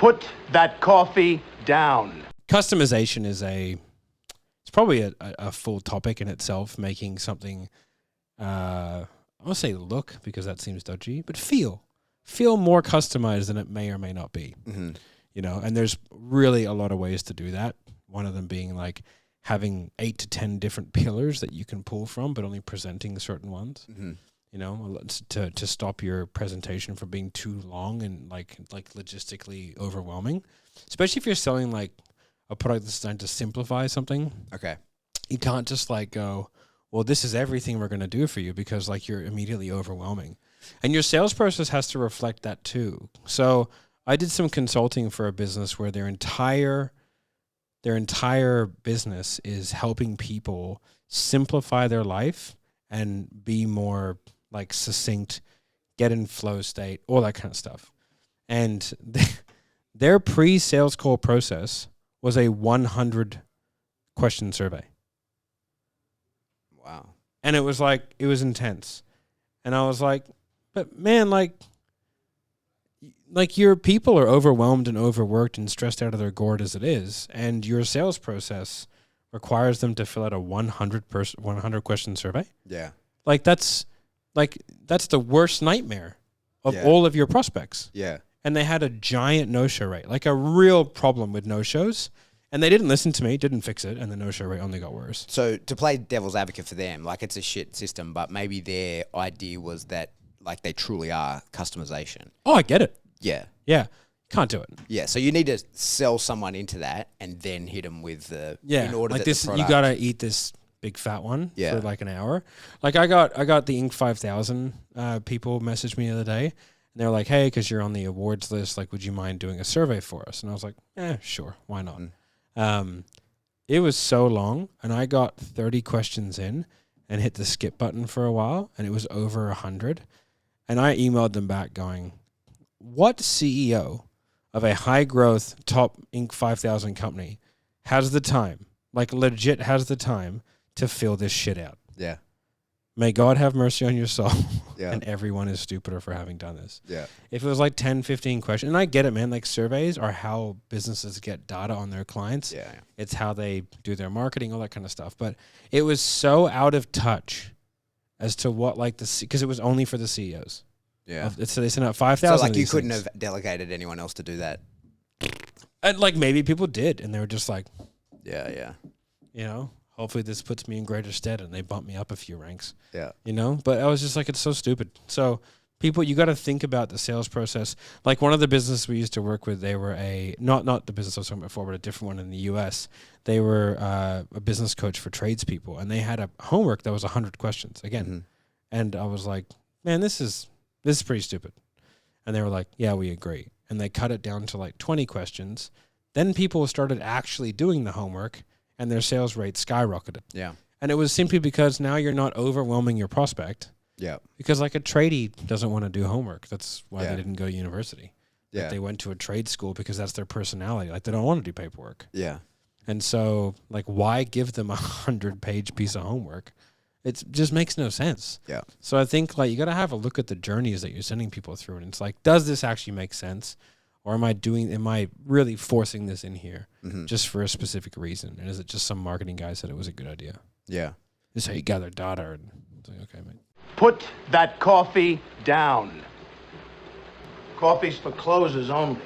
Put that coffee down. Customization is it's probably a full topic in itself, making something, I won't say look because that seems dodgy, but feel more customized than it may or may not be. Mm-hmm. You know, and there's really a lot of ways to do that. One of them being like having 8 to 10 different pillars that you can pull from, but only presenting certain ones. Mm-hmm. You know, to stop your presentation from being too long and like logistically overwhelming, especially if you're selling like a product that's designed to simplify something. Okay. You can't just like go, well, this is everything we're going to do for you, because like you're immediately overwhelming, and your sales process has to reflect that too. So I did some consulting for a business where their entire business is helping people simplify their life and be more like succinct, get in flow state, all that kind of stuff. And their pre-sales call process was a 100 question survey. Wow. And it was intense. And I was like, but man, like your people are overwhelmed and overworked and stressed out of their gourd as it is. And your sales process requires them to fill out a 100 question survey. Yeah. That's the worst nightmare of all of your prospects. Yeah. And they had a giant no-show rate, like a real problem with no-shows. And they didn't listen to me, didn't fix it, and the no-show rate only got worse. So to play devil's advocate for them, like it's a shit system, but maybe their idea was that like they truly are customization. Oh, I get it. Yeah. Yeah. Can't do it. Yeah. So you need to sell someone into that and then hit them with the, in order like that this, the product, you got to eat this big fat one Yeah. for like an hour. Like I got the Inc. 5000 people messaged me the other day, and they're like, hey, because you're on the awards list, like, would you mind doing a survey for us? And I was like, sure, why not? It was so long, and I got 30 questions in and hit the skip button for a while, and it was over 100. And I emailed them back going, what CEO of a high growth top Inc. 5000 company has the time, like legit has the time to fill this shit out? Yeah. May God have mercy on your soul. Yeah. And everyone is stupider for having done this. Yeah. If it was like 10, 15 questions, and I get it, man, like surveys are how businesses get data on their clients. Yeah. It's how they do their marketing, all that kind of stuff. But it was so out of touch as to what like because it was only for the CEOs. Yeah. So they sent out 5,000. So like you couldn't have delegated anyone else to do that. And like maybe people did, and they were just like, Yeah. you know, hopefully this puts me in greater stead, and they bumped me up a few ranks. Yeah. You know, but I was just like, it's so stupid. So people, you got to think about the sales process. Like one of the businesses we used to work with, they were not the business I was talking about before, but a different one in the US. They were a business coach for tradespeople, and they had a homework that was 100 questions again. Mm-hmm. And I was like, man, this is pretty stupid. And they were like, yeah, we agree. And they cut it down to like 20 questions. Then people started actually doing the homework, and their sales rate skyrocketed. Yeah. And it was simply because now you're not overwhelming your prospect. Yeah. Because like a tradie doesn't want to do homework. That's why they didn't go to university. Yeah. Like they went to a trade school because that's their personality. Like they don't want to do paperwork. Yeah. And so like why give them 100-page piece of homework? It just makes no sense. Yeah. So I think like you got to have a look at the journeys that you're sending people through, and it's like, does this actually make sense? Or am I really forcing this in here just for a specific reason? And is it just some marketing guy said it was a good idea? Yeah. This is how you gather data. And it's like, okay, mate. Put that coffee down. Coffee's for closers only.